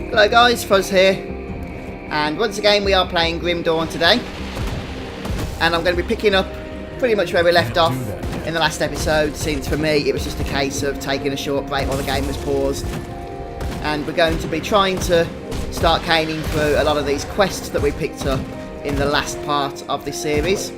Hello guys, Fuzz here, and once again we are playing Grim Dawn today, and I'm going to be picking up pretty much where we left off in the last episode, since for me it was just a case of taking a short break while the game was paused, and we're going to be trying to start caning through a lot of these quests that we picked up in the last part of this series.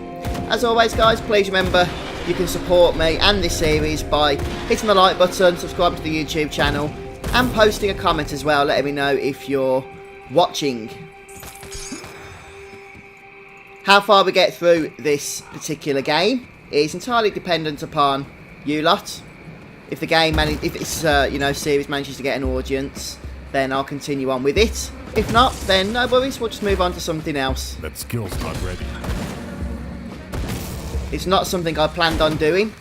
As always guys, please remember you can support me and this series by hitting the like button, subscribing to the YouTube channel, and posting a comment as well, letting me know if you're watching. How far we get through this particular game is entirely dependent upon you lot. If the game if this series manages to get an audience, then I'll continue on with it. If not, then no worries, we'll just move on to something else. That skill's not ready. It's not something I planned on doing,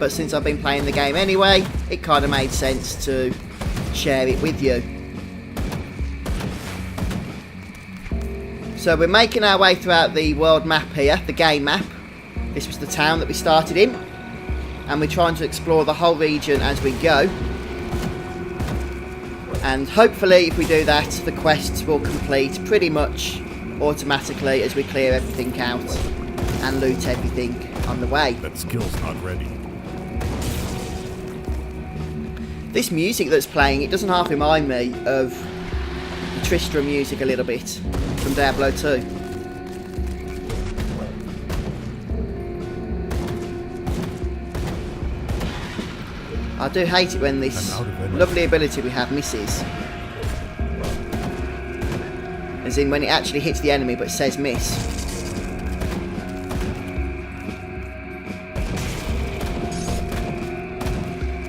but since I've been playing the game anyway, it kind of made sense to share it with you. So we're making our way throughout the world map here, the game map. This was the town that we started in, and we're trying to explore the whole region as we go. And hopefully if we do that, the quests will complete pretty much automatically as we clear everything out and loot everything on the way. That skill's not ready. This music that's playing, it doesn't half remind me of the Tristram music a little bit from Diablo 2. I do hate it when this lovely ability we have misses. As in when it actually hits the enemy but says miss.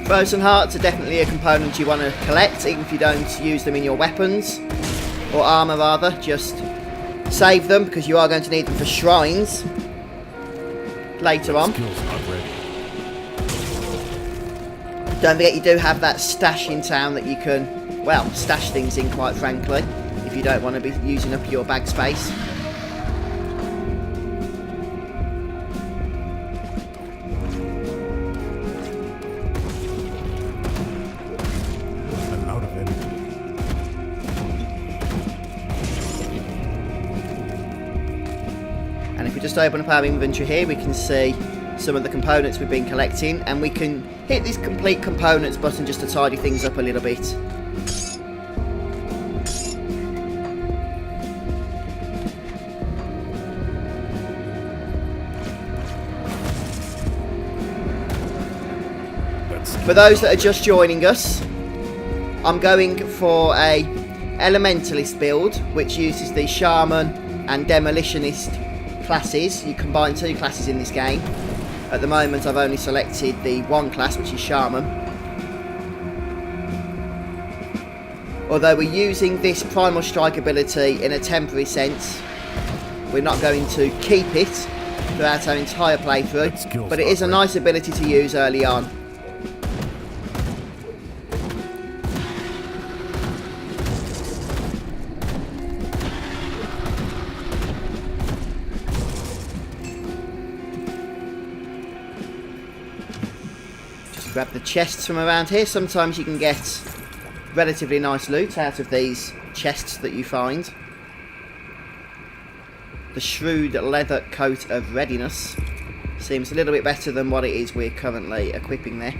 Frozen hearts are definitely a component you want to collect, even if you don't use them in your weapons, or armour rather. Just save them, because you are going to need them for shrines later on. Don't forget you do have that stash in town that you can, well, stash things in, quite frankly, if you don't want to be using up your bag space. Just open up our inventory here, we can see some of the components we've been collecting, and we can hit this complete components button just to tidy things up a little bit. For those that are just joining us, I'm going for a elementalist build which uses the shaman and demolitionist classes. You combine two classes in this game. At the moment I've only selected the one class, which is Shaman. Although we're using this Primal Strike ability in a temporary sense, we're not going to keep it throughout our entire playthrough, but it is a nice ability to use early on. Grab the chests from around here. Sometimes you can get relatively nice loot out of these chests that you find. The shrewd leather coat of readiness seems a little bit better than what it is we're currently equipping there.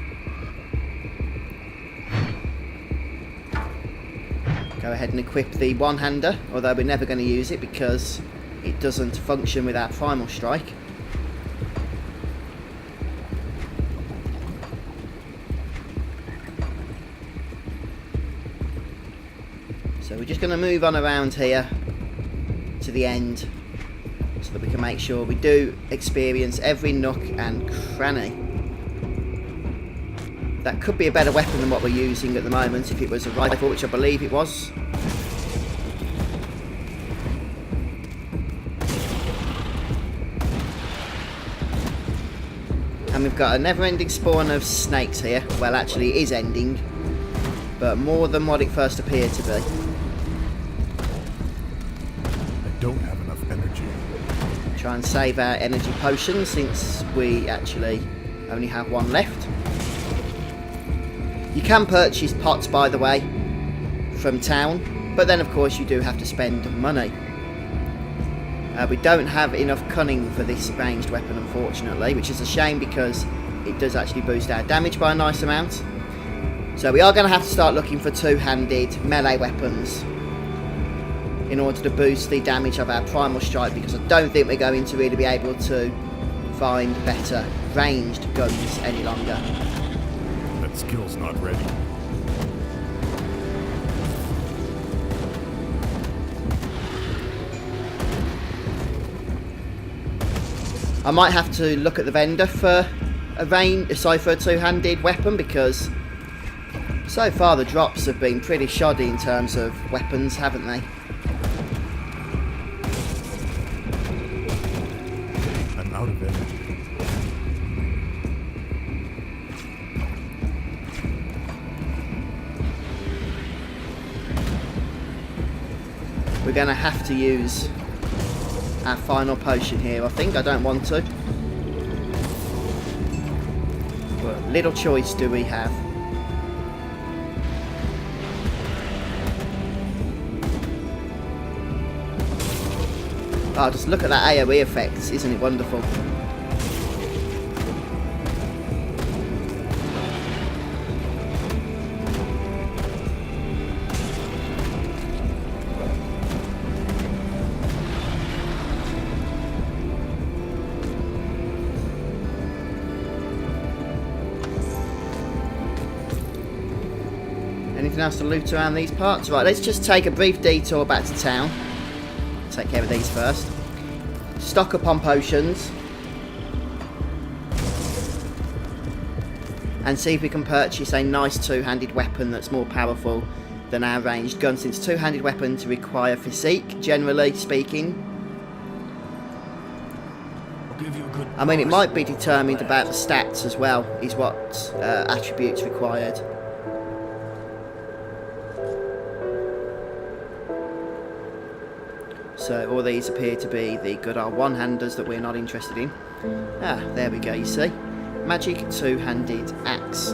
Go ahead and equip the one-hander, although we're never going to use it because it doesn't function with our Primal Strike. So we're just going to move on around here to the end so that we can make sure we do experience every nook and cranny. That could be a better weapon than what we're using at the moment if it was a rifle, which I believe it was. And we've got a never-ending spawn of snakes here. Well, actually it is ending, but more than what it first appeared to be. Don't have enough energy. Try and save our energy potions since we actually only have one left. You can purchase pots, by the way, from town. But then of course you do have to spend money. We don't have enough cunning for this ranged weapon, unfortunately, which is a shame because it does actually boost our damage by a nice amount. So we are going to have to start looking for two-handed melee weapons in order to boost the damage of our primal strike, because I don't think we're going to really be able to find better ranged guns any longer. That skill's not ready. I might have to look at the vendor for a two-handed weapon, because so far the drops have been pretty shoddy in terms of weapons, haven't they? I'm out of energy. We're going to have to use our final potion here, I think. I don't want to. But little choice do we have. Oh, just look at that AoE effect. Isn't it wonderful? Anything else to loot around these parts? Right, let's just take a brief detour back to town. Take care of these first. Stock up on potions. And see if we can purchase a nice two-handed weapon that's more powerful than our ranged gun, since two-handed weapons require physique, generally speaking. I mean, it might be determined about the stats as well, is what attributes required. So all these appear to be the good old one-handers that we're not interested in. Ah, there we go, you see. Magic two-handed axe.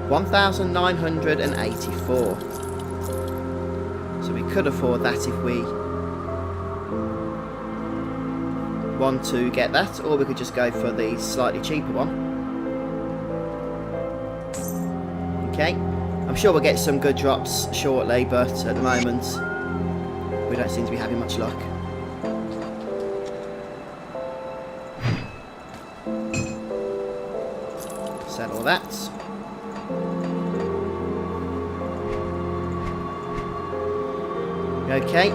1,984. So we could afford that if we want to get that, or we could just go for the slightly cheaper one. Okay. I'm sure we'll get some good drops shortly, but at the moment we don't seem to be having much luck. Sell all that. Okay.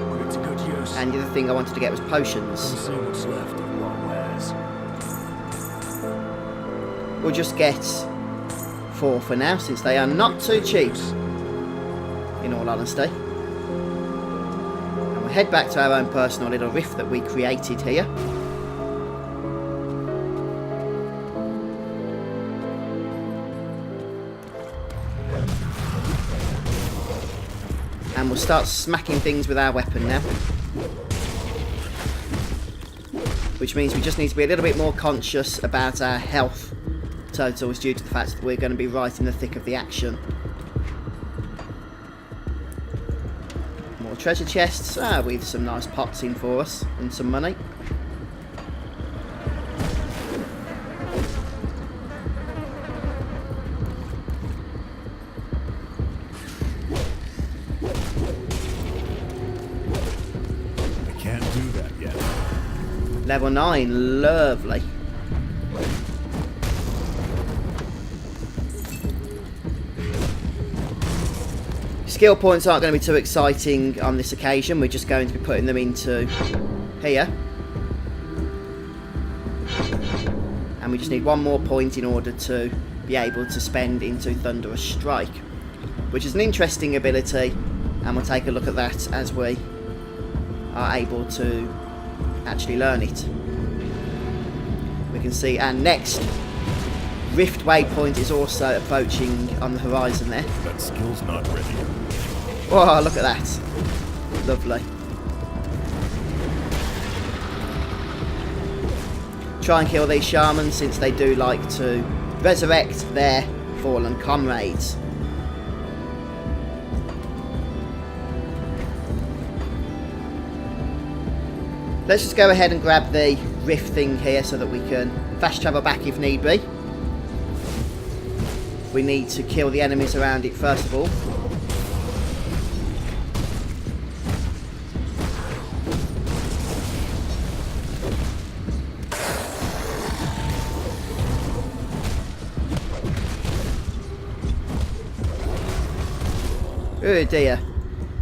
And the other thing I wanted to get was potions. We'll just get 4 for now, since they are not too cheap, in all honesty. And we'll head back to our own personal little rift that we created here. And we'll start smacking things with our weapon now. Which means we just need to be a little bit more conscious about our health totals, due to the fact that we're going to be right in the thick of the action. More treasure chests, with some nice pots in for us and some money. I can't do that yet. Level 9, lovely. Skill points aren't going to be too exciting on this occasion. We're just going to be putting them into here. And we just need one more point in order to be able to spend into Thunderous Strike, which is an interesting ability, and we'll take a look at that as we are able to actually learn it. We can see our next Rift waypoint is also approaching on the horizon there. That skill's not ready. Whoa, look at that. Lovely. Try and kill these shamans, since they do like to resurrect their fallen comrades. Let's just go ahead and grab the rift thing here so that we can fast travel back if need be. We need to kill the enemies around it first of all. Oh dear,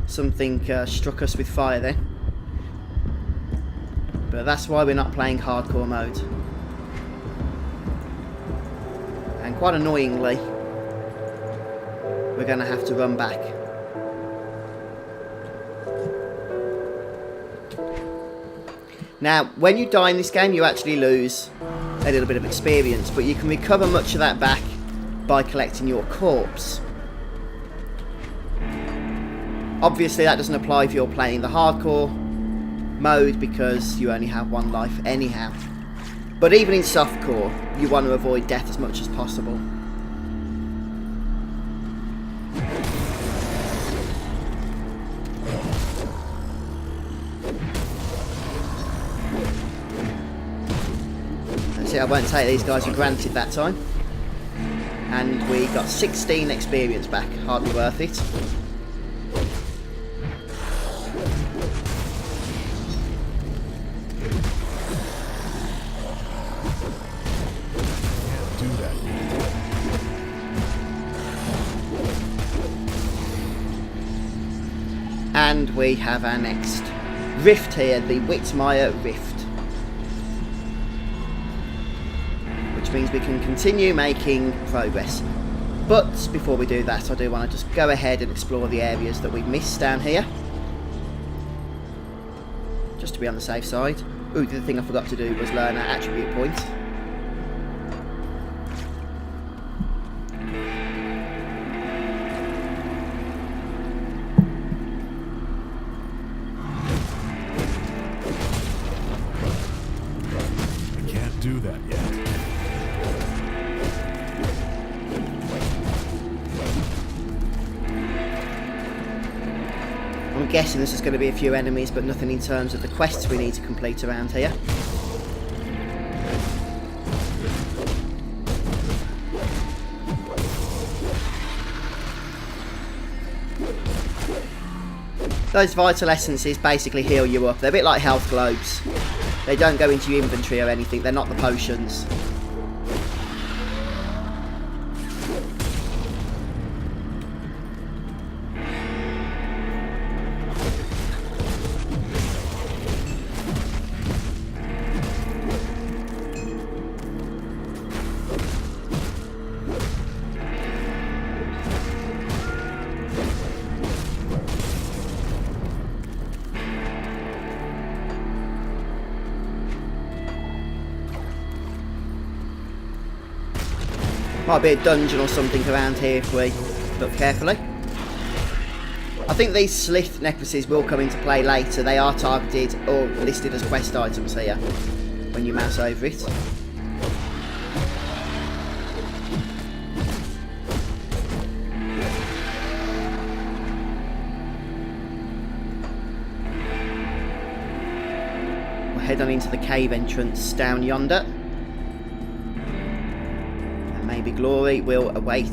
something struck us with fire then. But that's why we're not playing hardcore mode. And quite annoyingly, we're going to have to run back. Now, when you die in this game, you actually lose a little bit of experience, but you can recover much of that back by collecting your corpse. Obviously that doesn't apply if you're playing the hardcore mode because you only have one life anyhow. But even in softcore, you want to avoid death as much as possible. That's it, I won't take these guys for granted that time. And we got 16 experience back, hardly worth it. And we have our next rift here, the Whitmire Rift. Which means we can continue making progress. But before we do that, I do want to just go ahead and explore the areas that we've missed down here. Just to be on the safe side. Ooh, the other thing I forgot to do was learn our attribute points. Do that yet. I'm guessing this is going to be a few enemies, but nothing in terms of the quests we need to complete around here. Those vital essences basically heal you up. They're a bit like health globes. They don't go into your inventory or anything. They're not the potions. Might be a dungeon or something around here if we look carefully. I think these slith necklaces will come into play later. They are targeted or listed as quest items here when you mouse over it. We'll head on into the cave entrance down yonder. Maybe glory will await.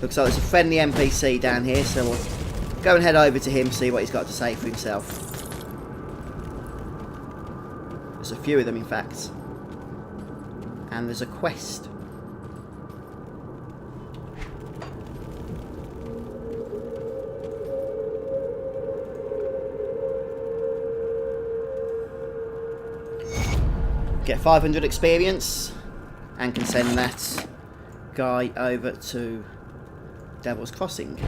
Looks like there's a friendly NPC down here, so we'll go and head over to him, see what he's got to say for himself. There's a few of them, in fact. And there's a quest. Get 500 experience and can send that guy over to Devil's Crossing.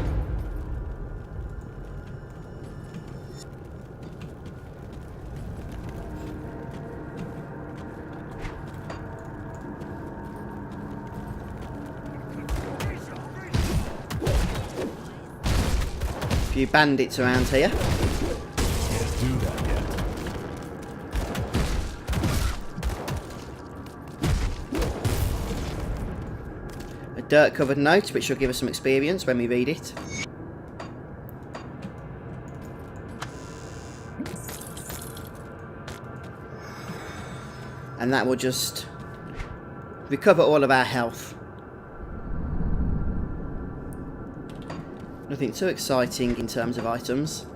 A few bandits around here. Can't do that yet. Dirt covered note which will give us some experience when we read it. and that will just recover all of our health. Nothing too exciting in terms of items,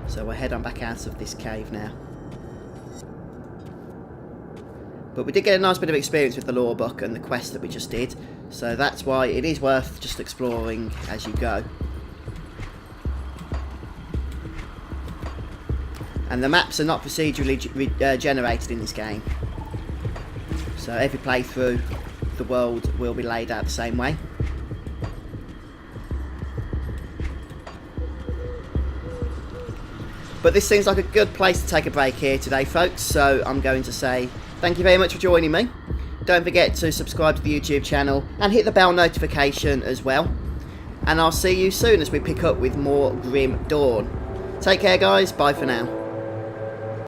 so we'll head on back out of this cave now. But we did get a nice bit of experience with the lore book and the quest that we just did, so that's why it is worth just exploring as you go. And the maps are not procedurally generated in this game, so every playthrough the world will be laid out the same way. But this seems like a good place to take a break here today, folks, so I'm going to say thank you very much for joining me. Don't forget to subscribe to the YouTube channel and hit the bell notification as well. And I'll see you soon as we pick up with more Grim Dawn. Take care, guys. Bye for now.